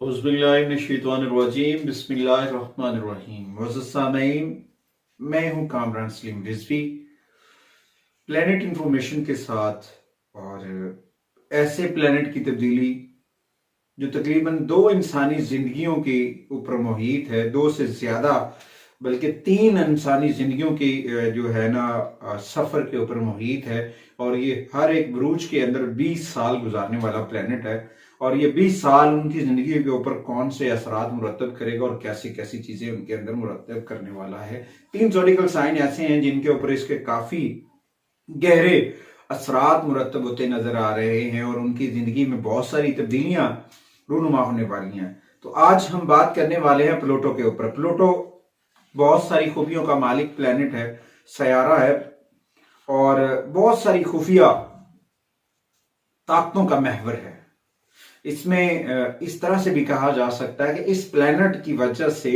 औज़ुबिल्लाहिमिनश्शैतानिर्रजीम बिस्मिल्लाहिर्रहमानिर्रहीम। मुअज़्ज़ज़ सामीन, मैं हूँ कामरान सलीम रिजवी, प्लेनेट इंफॉर्मेशन के साथ। और ऐसे प्लेनेट की तब्दीली जो तकरीबन दो इंसानी जिंदगियों के ऊपर मुहित है, दो से ज्यादा बल्कि तीन इंसानी जिंदगियों की जो है ना सफर के ऊपर मुहित है। और ये हर एक बुरूज के अंदर 20 साल गुजारने वाला प्लेनेट है। और ये 20 साल उनकी जिंदगी के ऊपर कौन से असरात मुरतब करेगा और कैसी कैसी चीजें उनके अंदर मुरतब करने वाला है। तीन ज़ोडिकल साइन ऐसे हैं जिनके ऊपर इसके काफी गहरे असरात मुरतब होते नजर आ रहे हैं और उनकी जिंदगी में बहुत सारी तब्दीलियां रूनुमा होने वाली हैं। तो आज हम बात करने वाले हैं प्लूटो के ऊपर। प्लूटो बहुत सारी खूबियों का मालिक प्लेनेट है, सयारा है और बहुत सारी खुफिया ताकतों का महवर है। इसमें इस तरह से भी कहा जा सकता है कि इस प्लेनेट की वजह से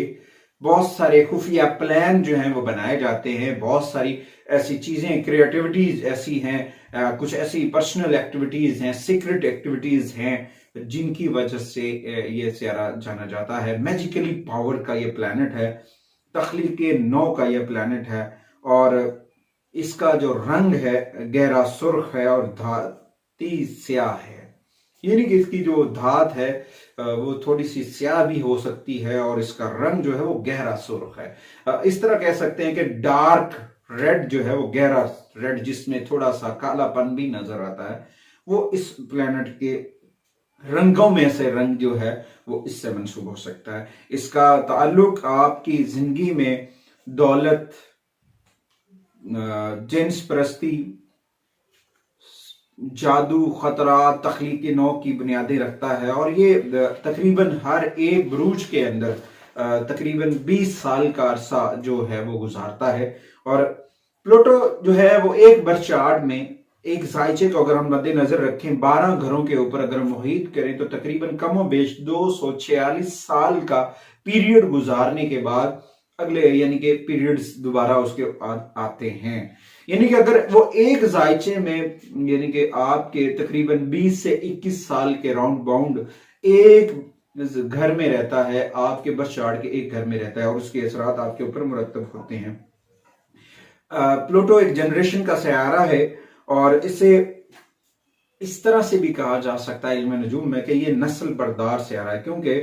बहुत सारे खुफिया प्लान जो हैं वो बनाए जाते हैं। बहुत सारी ऐसी चीजें, क्रिएटिविटीज ऐसी हैं, कुछ ऐसी पर्सनल एक्टिविटीज हैं, सीक्रेट एक्टिविटीज हैं जिनकी वजह से ये सियारा जाना जाता है। मैजिकली पावर का ये प्लेनेट है, तख्लीक नौ का ये प्लेनेट है और इसका जो रंग है गहरा सुर्ख है और धाती स्याह है। यानी कि इसकी जो धात है वो थोड़ी सी स्याह भी हो सकती है और इसका रंग जो है वो गहरा सुर्ख है। इस तरह कह सकते हैं कि डार्क रेड जो है वो गहरा रेड, जिसमें थोड़ा सा कालापन भी नजर आता है, वो इस प्लेनेट के रंगों में से रंग जो है वो इससे मंसूब हो सकता है। इसका ताल्लुक आपकी जिंदगी में दौलत, जिन्स परस्ती, जादू, खतरा, तख्लीक नौ की बुनियादें रखता है। और ये तकरीबन हर एक बुरूज के अंदर तकरीबन 20 साल का अरसा जो है वो गुजारता है। और प्लूटो जो है वो एक बर्चार्ड में एक जायचे को अगर हम मद्देनजर रखें 12 घरों के ऊपर अगर मुहित करें तो तकरीबन कमो बेश 246 साल का पीरियड गुजारने के बाद अगले यानी कि पीरियड्स दोबारा उसके आते हैं। यानी कि अगर वो एक जायचे में यानी कि आपके तकरीबन 20 से 21 साल के राउंड बाउंड एक घर में रहता है, आपके बर्चार्ड के एक घर में रहता है और उसके असरात आपके ऊपर मुरतब होते हैं। प्लूटो एक जनरेशन का सयारा है और इसे इस तरह से भी कहा जा सकता है इल्म नजूम में कि ये नस्ल बरदार सयारा है, क्योंकि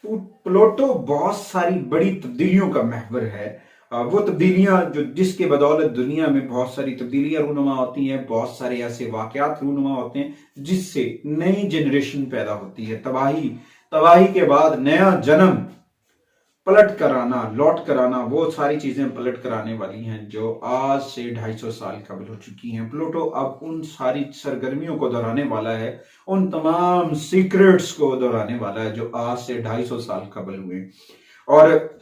प्लूटो बहुत सारी बड़ी तब्दीलियों का महवर है। वो तब्दीलियां जो जिसके बदौलत दुनिया में बहुत सारी तब्दीलियां रूनुमा होती हैं, बहुत सारे ऐसे वाकयात रूनुमा होते हैं जिससे नई जनरेशन पैदा होती है। तबाही के बाद नया जन्म, पलट कर आना, लौट कर आना, वो सारी चीजें पलट कर आने वाली हैं जो आज से 250 साल कबल हो चुकी हैं। प्लूटो अब उन सारी सरगर्मियों को दोहराने वाला है, उन तमाम सीक्रेट्स को दोहराने वाला है जो आज से 250 साल कबल हुए। और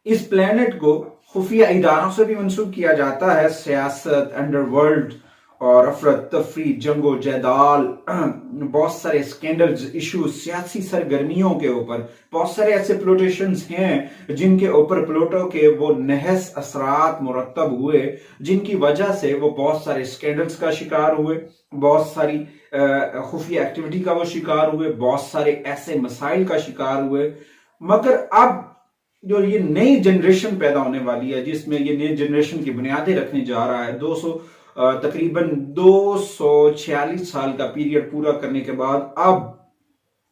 इस प्लेनेट को खुफिया इदारों से भी मंसूब किया जाता है, सियासत, अंडरवर्ल्ड और अफरत तफरी, जंगो जैदाल, बहुत सारे स्कैंडल्स, इश्यूज, सियासी सरगर्मियों के ऊपर बहुत सारे ऐसे प्लूटेशंस हैं जिनके ऊपर प्लूटो के वो नहस असरात मुरतब हुए, जिनकी वजह से वो बहुत सारे स्कैंडल्स का शिकार हुए, बहुत सारी खुफिया एक्टिविटी का वो शिकार हुए, बहुत सारे ऐसे मसाइल का शिकार हुए। मगर अब जो ये नई जनरेशन पैदा होने वाली है, जिसमें ये नई जनरेशन की बुनियादें रखने जा रहा है, तकरीबन 246 साल का पीरियड पूरा करने के बाद अब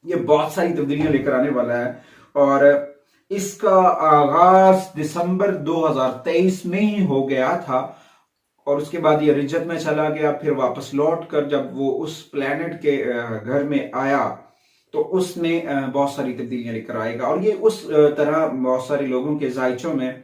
ये बहुत सारी तब्दीलियां लेकर आने वाला है। और इसका आगाज दिसंबर 2023 में ही हो गया था और उसके बाद ये रिजत में चला गया। फिर वापस लौट कर जब वो उस प्लेनेट के घर में आया तो उसने बहुत सारी तब्दीलियां लेकर आएगा। और ये उस तरह बहुत सारे लोगों के जायचों में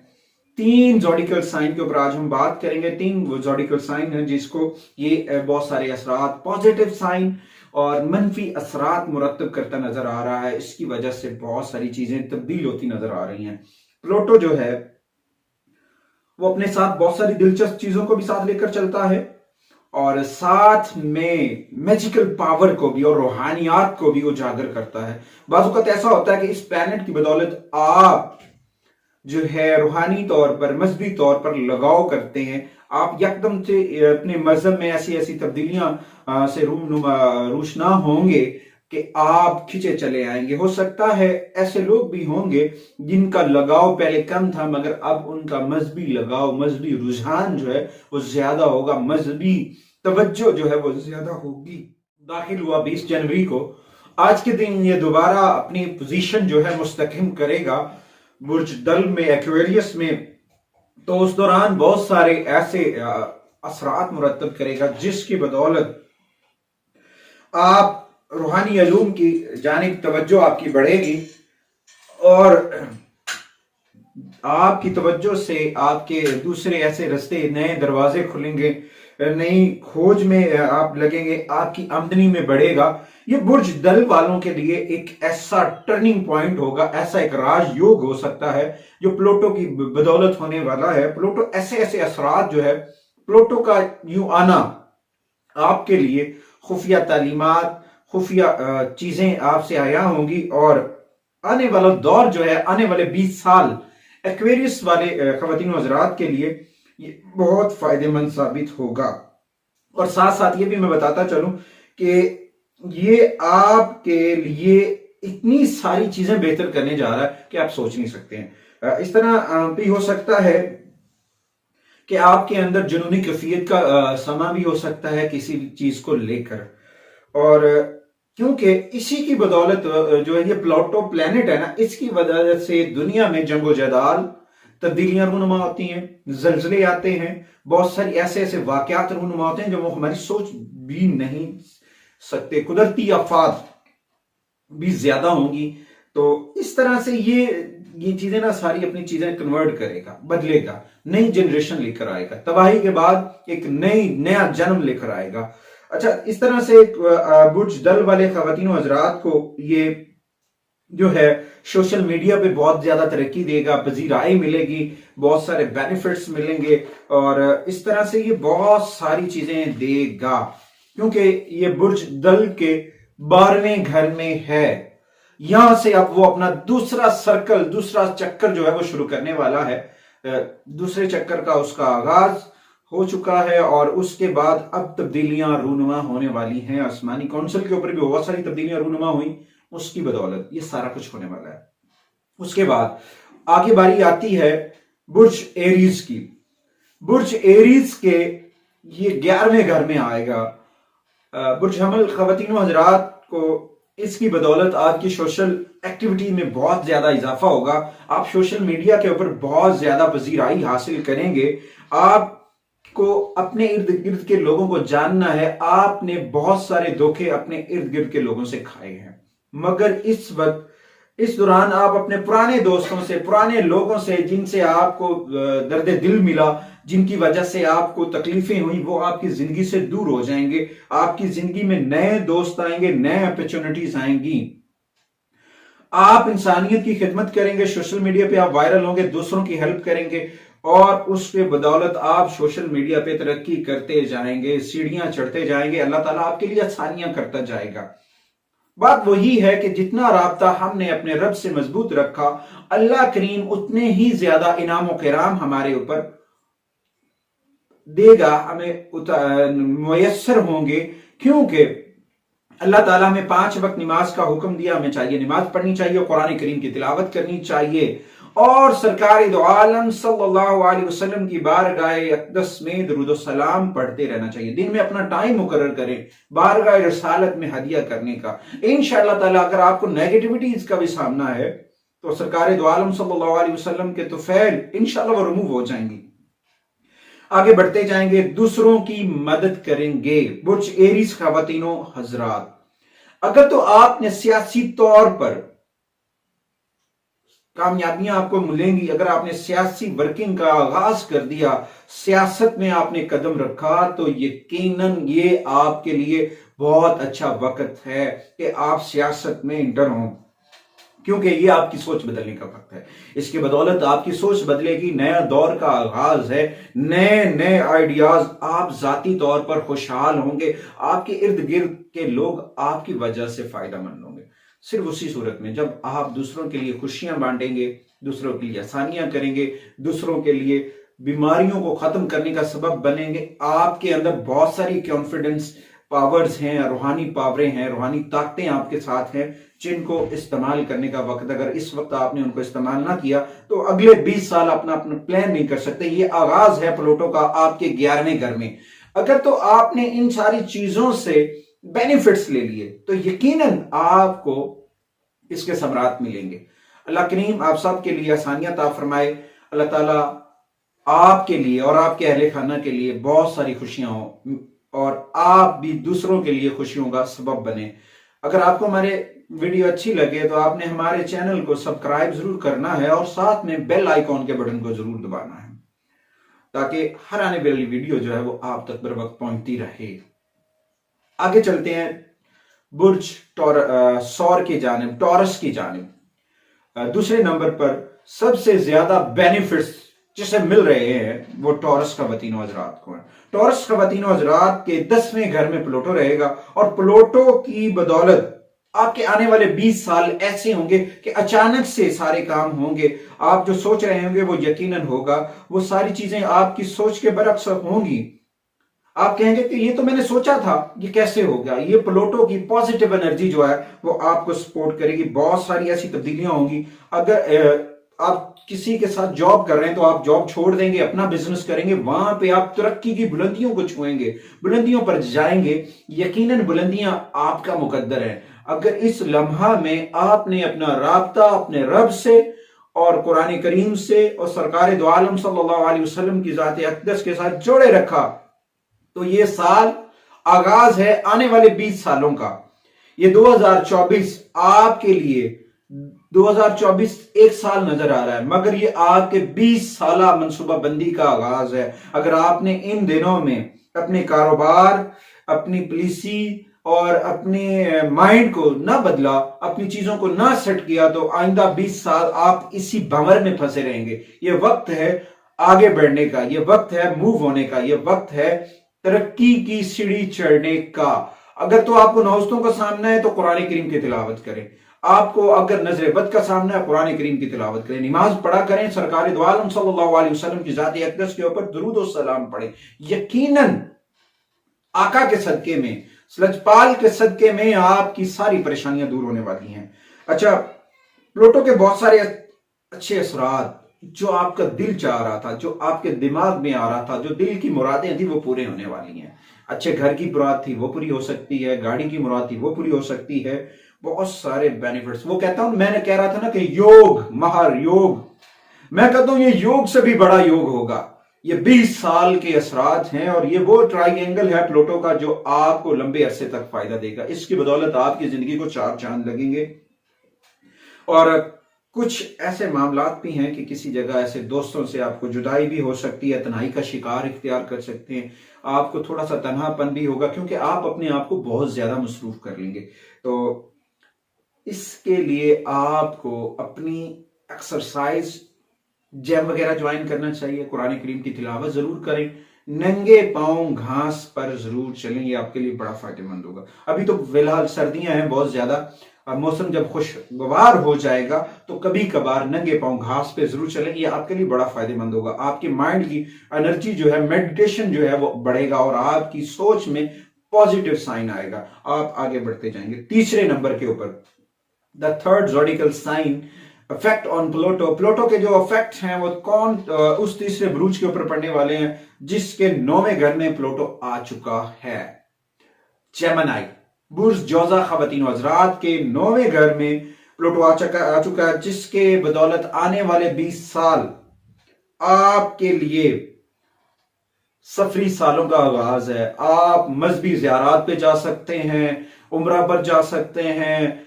तीन ज़ोडिकल साइन के ऊपर आज हम बात करेंगे। तीन वो ज़ोडिकल साइन है जिसको ये बहुत सारे असरात, पॉजिटिव साइन और मनफी असरात मुरतब करता नजर आ रहा है। इसकी वजह से बहुत सारी चीजें तब्दील होती नजर आ रही हैं। प्लूटो जो है वो अपने साथ बहुत सारी दिलचस्प चीजों को भी साथ लेकर चलता है और साथ में मैजिकल पावर को भी और रूहानियात को भी उजागर करता है। बाज़ औक़ात ऐसा होता है कि इस प्लैनेट की बदौलत आप जो है रूहानी तौर पर, मजहबी तौर पर लगाव करते हैं, आप यकदम से अपने मजहब में ऐसी ऐसी तब्दीलियां से रूशना होंगे کہ آپ کھینچے چلے آئیں گے. ہو سکتا ہے ایسے لوگ بھی ہوں گے جن کا لگاؤ پہلے کم تھا، مگر اب ان کا مذہبی لگاؤ، مذہبی رجحان جو ہے وہ زیادہ ہوگا، مذہبی توجہ جو ہے وہ زیادہ ہوگی. داخل ہوا 20 جنوری کو. آج کے دن یہ دوبارہ اپنی پوزیشن جو ہے مستحکم کرے گا برج دل میں، ایکویریس میں. تو اس دوران بہت سارے ایسے اثرات مرتب کرے گا جس کی بدولت آپ روحانی علوم کی جانب توجہ آپ کی بڑھے گی، اور آپ کی توجہ سے آپ کے دوسرے ایسے رستے، نئے دروازے کھلیں گے، نئی کھوج میں آپ لگیں گے، آپ کی آمدنی میں بڑھے گا. یہ برج دل والوں کے لیے ایک ایسا ٹرننگ پوائنٹ ہوگا، ایسا ایک راج یوگ ہو سکتا ہے جو پلوٹو کی بدولت ہونے والا ہے. پلوٹو ایسے ایسے اثرات جو ہے، پلوٹو کا یوں آنا آپ کے لیے خفیہ تعلیمات، خفیہ چیزیں آپ سے آیا ہوں گی، اور آنے والا دور جو ہے، آنے والے 20 سال ایکویریس والے خواتین و حضرات کے لیے یہ بہت فائدہ مند ثابت ہوگا. اور ساتھ ساتھ یہ بھی میں بتاتا چلوں کہ یہ آپ کے لیے اتنی ساری چیزیں بہتر کرنے جا رہا ہے کہ آپ سوچ نہیں سکتے ہیں. اس طرح بھی ہو سکتا ہے کہ آپ کے اندر جنونی کیفیت کا سما بھی ہو سکتا ہے کسی چیز کو لے کر، اور کیونکہ اسی کی بدولت جو ہے یہ پلوٹو پلانٹ ہے نا، اس کی وجہ سے دنیا میں جنگ و جدال، تبدیلیاں رونما ہوتی ہیں، زلزلے آتے ہیں، بہت ساری ایسے ایسے واقعات رونما ہوتے ہیں جو وہ ہماری سوچ بھی نہیں سکتے. قدرتی آفات بھی زیادہ ہوں گی. تو اس طرح سے یہ چیزیں نا ساری اپنی چیزیں کنورٹ کرے گا، بدلے گا، نئی جنریشن لے کر آئے گا، تباہی کے بعد ایک نیا جنم لے کر آئے گا. اچھا، اس طرح سے برج دل والے خواتین و حضرات کو یہ جو ہے سوشل میڈیا پہ بہت زیادہ ترقی دے گا، پذیرائی ملے گی، بہت سارے بینیفٹس ملیں گے، اور اس طرح سے یہ بہت ساری چیزیں دے گا، کیونکہ یہ برج دل کے 12ویں گھر میں ہے. یہاں سے اب وہ اپنا دوسرا سرکل، دوسرا چکر جو ہے وہ شروع کرنے والا ہے. دوسرے چکر کا اس کا آغاز ہو چکا ہے، اور اس کے بعد اب تبدیلیاں رونما ہونے والی ہیں. آسمانی کونسل کے اوپر بھی بہت ساری تبدیلیاں رونما ہوئیں، اس کی بدولت یہ سارا کچھ ہونے والا ہے. اس کے بعد آگے باری آتی ہے برج ایریز کی. برج ایریز کے یہ 11ویں گھر میں آئے گا. برج حمل خواتین و حضرات کو اس کی بدولت آپ کی سوشل ایکٹیویٹی میں بہت زیادہ اضافہ ہوگا. آپ سوشل میڈیا کے اوپر بہت زیادہ پذیرائی حاصل کریں گے. آپ کو اپنے ارد گرد کے لوگوں کو جاننا ہے. آپ نے بہت سارے دھوکے اپنے ارد گرد کے لوگوں سے کھائے ہیں، مگر اس دوران آپ اپنے پرانے دوستوں سے، پرانے لوگوں سے، جن سے آپ کو درد دل ملا، جن کی وجہ سے آپ کو تکلیفیں ہوئی، وہ آپ کی زندگی سے دور ہو جائیں گے. آپ کی زندگی میں نئے دوست آئیں گے، نئے اپرچونٹیز آئیں گی. آپ انسانیت کی خدمت کریں گے، سوشل میڈیا پہ آپ وائرل ہوں گے، دوسروں کی ہیلپ کریں گے، اور اس کے بدولت آپ سوشل میڈیا پہ ترقی کرتے جائیں گے، سیڑھیاں چڑھتے جائیں گے. اللہ تعالیٰ آپ کے لیے آسانیاں کرتا جائے گا. بات وہی ہے کہ جتنا رابطہ ہم نے اپنے رب سے مضبوط رکھا، اللہ کریم اتنے ہی زیادہ انعام و کرام ہمارے اوپر دے گا، ہمیں میسر ہوں گے. کیونکہ اللہ تعالیٰ ہمیں 5 وقت نماز کا حکم دیا، ہمیں چاہیے نماز پڑھنی چاہیے، قرآن کریم کی تلاوت کرنی چاہیے، اور سرکار دو عالم صلی اللہ علیہ وسلم کی بارگاہ اقدس میں درود و سلام پڑھتے رہنا چاہیے. دن میں اپنا ٹائم مقرر کریں بارگاہ رسالت میں ہدیہ کرنے کا. انشاءاللہ تعالیٰ اگر آپ کو نیگیٹیوٹیز کا بھی سامنا ہے تو سرکار دو عالم صلی اللہ علیہ وسلم کے طفیل انشاءاللہ وہ رموو ہو جائیں گی. آگے بڑھتے جائیں گے، دوسروں کی مدد کریں گے. برج ایریز خواتین و حضرات، اگر تو آپ نے سیاسی طور پر کامیابیاں آپ کو ملیں گی، اگر آپ نے سیاسی ورکنگ کا آغاز کر دیا، سیاست میں آپ نے قدم رکھا، تو یقیناً یہ آپ کے لیے بہت اچھا وقت ہے کہ آپ سیاست میں انٹر ہوں، کیونکہ یہ آپ کی سوچ بدلنے کا وقت ہے. اس کے بدولت آپ کی سوچ بدلے گی، نیا دور کا آغاز ہے، نئے آئیڈیاز. آپ ذاتی طور پر خوشحال ہوں گے، آپ کے ارد گرد کے لوگ آپ کی وجہ سے فائدہ مند ہوں گے. صرف اسی صورت میں جب آپ دوسروں کے لیے خوشیاں بانٹیں گے، دوسروں کے لیے آسانیاں کریں گے، دوسروں کے لیے بیماریوں کو ختم کرنے کا سبب بنیں گے. آپ کے اندر بہت ساری کانفیڈنس पावर्स हैं, रूहानी पावरें हैं, रूहानी ताकतें आपके साथ हैं, जिनको इस्तेमाल करने का वक्त, अगर इस वक्त आपने उनको इस्तेमाल ना किया तो अगले 20 साल अपना प्लान नहीं कर सकते। ये आगाज है प्लूटो का आपके 11वें घर में। अगर तो आपने इन सारी चीजों से बेनिफिट्स ले लिए तो यकीनन आपको इसके समरात मिलेंगे। अल्लाह करीम आप सब के लिए आसानियां अता फरमाए। अल्लाह ताला आपके लिए और आपके अहले खाना के लिए बहुत सारी खुशियां हो और आप भी दूसरों के लिए खुशियों का सबब बने। अगर आपको हमारे वीडियो अच्छी लगे तो आपने हमारे चैनल को सब्सक्राइब जरूर करना है और साथ में बेल आइकॉन के बटन को जरूर दबाना है, ताकि हर आने वाली वीडियो जो है वो आप तक बर वक्त पहुंचती रहे। आगे चलते हैं बुर्ज सौर की जानिब, टॉरस की जानिब। दूसरे नंबर पर सबसे ज्यादा बेनिफिट्स जिसे मिल रहे हैं वो टॉरस खवातीन हजरात को है। टॉरस खवातीन हजरात के 10वें घर में प्लूटो रहेगा और प्लूटो की बदौलत आपके आने वाले 20 साल ऐसे होंगे कि अचानक से सारे काम होंगे। आप जो सोच रहे होंगे वो यकीनन होगा। वो सारी चीजें आपकी सोच के बरक्स होंगी। आप कहेंगे कि ये तो मैंने सोचा था, ये कैसे हो गया। ये प्लूटो की पॉजिटिव एनर्जी जो है वो आपको सपोर्ट करेगी। बहुत सारी ऐसी तब्दीलियां होंगी। अगर आप किसी के साथ जॉब कर रहे हैं तो आप जॉब छोड़ देंगे, अपना बिजनेस करेंगे, वहां पे आप तरक्की की बुलंदियों को छुएंगे, बुलंदियों पर जाएंगे। यकीनन बुलंदियां आपका मुकद्दर है। अगर इस लम्हा में आपने अपना राब्ता अपने रब से और कुरान करीम से और सरकार दो आलम सल्लल्लाहु अलैहि वसल्लम की जात अक़दस के साथ जोड़े रखा तो ये साल आगाज है आने वाले 20 सालों का। ये 2024 आपके लिए 2024 एक साल नजर आ रहा है, मगर ये आपके 20 साला मनसूबा बंदी का आगाज है। अगर आपने इन दिनों में अपने कारोबार, अपनी पॉलिसी और अपने माइंड को ना बदला, अपनी चीजों को ना सेट किया तो आइंदा 20 साल आप इसी भंवर में फंसे रहेंगे। ये वक्त है आगे बढ़ने का, ये वक्त है मूव होने का, ये वक्त है तरक्की की सीढ़ी चढ़ने का। अगर तो आपको नौस्तों का सामना है तो कुरान करीम की तिलावत करें। आपको अगर नजर बद का सामना है कुरान करीम की तिलावत करें, नमाज पढ़ा करें, सरकार दो आलम सल्लल्लाहु अलैहि वसल्लम की जात अक़दस के ऊपर दुरूद और सलाम पढ़ें। यकीनन आका के सदके में, लजपाल के सदके में आपकी सारी परेशानियां दूर होने वाली हैं। अच्छा, प्लूटो के बहुत सारे अच्छे असरात जो आपका दिल चाह रहा था, जो आपके दिमाग में आ रहा था, जो दिल की मुरादें थी वो पूरे होने वाली हैं। अच्छे घर की मुराद थी वो पूरी हो सकती है, गाड़ी की मुराद थी वो पूरी हो सकती है। बहुत सारे बेनिफिट्स। वो कहता हूं, मैंने कह रहा था ना कि योग, महर योग, मैं कहता हूं ये योग से भी बड़ा योग होगा। ये 20 साल के असरात हैं और ये वो ट्राइंगल है प्लूटो का जो आपको लंबे अरसे तक फायदा देगा। इसकी बदौलत आपकी जिंदगी को चार चांद लगेंगे। और कुछ ऐसे मामलात भी हैं कि किसी जगह ऐसे दोस्तों से आपको जुदाई भी हो सकती है, तन्हाई का शिकार इख्तियार कर सकते हैं, आपको थोड़ा सा तन्हापन भी होगा क्योंकि आप अपने आप को बहुत ज्यादा मसरूफ कर लेंगे। तो इसके लिए आपको अपनी एक्सरसाइज, जिम वगैरह ज्वाइन करना चाहिए, कुरान करीम की तिलावत जरूर करें, नंगे पांव घास पर जरूर चलें, ये आपके लिए बड़ा फायदेमंद होगा। अभी तो फिलहाल सर्दियां हैं बहुत ज्यादा, मौसम जब खुशगवार हो जाएगा तो कभी कभार नंगे पांव घास पे जरूर चलें, ये आपके लिए बड़ा फायदेमंद होगा। आपके माइंड की एनर्जी जो है, मेडिटेशन जो है वो बढ़ेगा और आपकी सोच में पॉजिटिव साइन आएगा, आप आगे बढ़ते जाएंगे। तीसरे नंबर के ऊपर the third zodiacal sign effect on Pluto. Pluto के जो इफेक्ट हैं वो कौन उस तीसरे बुरूज के ऊपर पड़ने वाले हैं जिसके 9वें घर में प्लूटो आ चुका है। जेमिनी, बुर्ज जौजा खवातीन हजरात के 9वें घर में प्लूटो आ चुका है, जिसके बदौलत आने वाले 20 साल आपके लिए सफरी सालों का आगाज है। आप मजहबी ज़ियारात पे जा सकते हैं, उम्रा पर जा सकते हैं,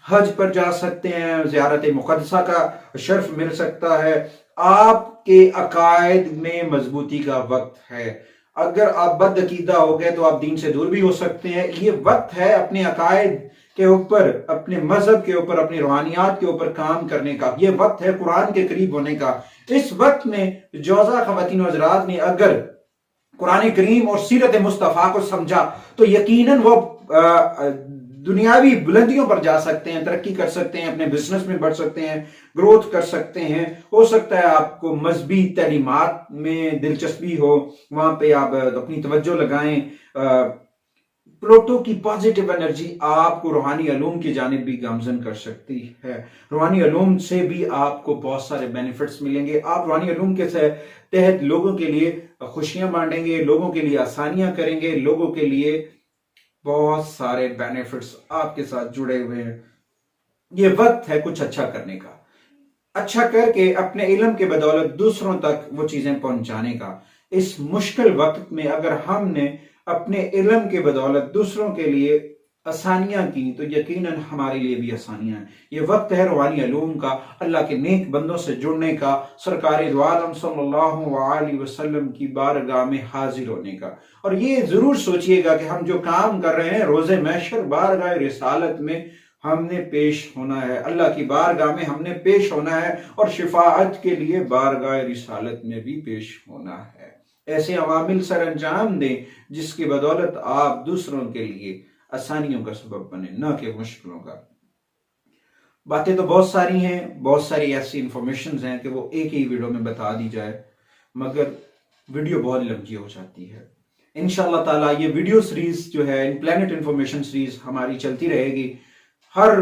हज पर जा सकते हैं, ज़ियारत मुक़द्दसा का शर्फ मिल सकता है। आपके अकायद में मजबूती का वक्त है। अगर आप बदअकीदा हो गए तो आप दीन से दूर भी हो सकते हैं। ये वक्त है अपने अकायद के ऊपर, अपने मजहब के ऊपर, अपनी रूहानियात के ऊपर काम करने का। ये वक्त है कुरान के करीब होने का। इस वक्त में जौजा खवातीन हज़रात ने अगर कुरान करीम और सीरत मुस्तफ़ा को समझा तो यकीनन वो दुनियावी बुलंदियों पर जा सकते हैं, तरक्की कर सकते हैं, अपने बिजनेस में बढ़ सकते हैं, ग्रोथ कर सकते हैं। हो सकता है आपको मजहबी तालीमात में दिलचस्पी हो, वहां पे आप अपनी तवज्जो लगाएं, प्लूटो की पॉजिटिव एनर्जी आपको रूहानी अलूम की जानिब भी गामजन कर सकती है। रूहानी अलूम से भी आपको बहुत सारे बेनिफिट्स मिलेंगे। आप रूहानी अलूम के तहत लोगों के लिए खुशियां बांटेंगे, लोगों के लिए आसानियां करेंगे, लोगों के लिए बहुत सारे बेनिफिट्स आपके साथ जुड़े हुए हैं। ये वक्त है कुछ अच्छा करने का, अच्छा करके अपने इल्म के बदौलत दूसरों तक वो चीजें पहुंचाने का। इस मुश्किल वक्त में अगर हमने अपने इल्म के बदौलत दूसरों के लिए आसानियां की तो यकीनन हमारे लिए भी आसानियां हैं। ये वक्त है रूहानी अलूम का, अल्लाह के नेक बंदों से जुड़ने का, सरकार दो आलम सल्लल्लाहु अलैहि वसल्लम की बारगाह में हाजिर होने का। और ये जरूर सोचिएगा कि हम जो काम कर रहे हैं रोज़े महशर बारगाह रिसालत में हमने पेश होना है, अल्लाह की बारगाह में हमने पेश होना है और शिफाअत के लिए बारगाह रिसालत में भी पेश होना है। ऐसे अवामिल सर अंजाम दें जिसकी बदौलत आप दूसरों के लिए आसानियों का सबब बने, न कि मुश्किलों का। बातें तो बहुत सारी हैं, बहुत सारी ऐसी इंफॉर्मेशन हैं कि वो एक ही वीडियो में बता दी जाए, मगर वीडियो बहुत लंबी हो जाती है। इंशाअल्लाह ताला ये वीडियो सीरीज जो है, इन प्लैनेट इंफॉर्मेशन सीरीज हमारी चलती रहेगी। हर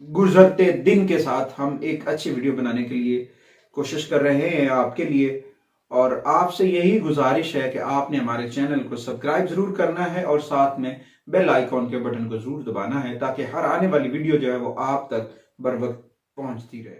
गुजरते दिन के साथ हम एक अच्छी वीडियो बनाने के लिए कोशिश कर रहे हैं आपके लिए, और आपसे यही गुजारिश है कि आपने हमारे चैनल को सब्सक्राइब जरूर करना है और साथ में बेल आइकॉन के बटन को जरूर दबाना है ताकि हर आने वाली वीडियो जो है वो आप तक बर वक्त पहुंचती रहे।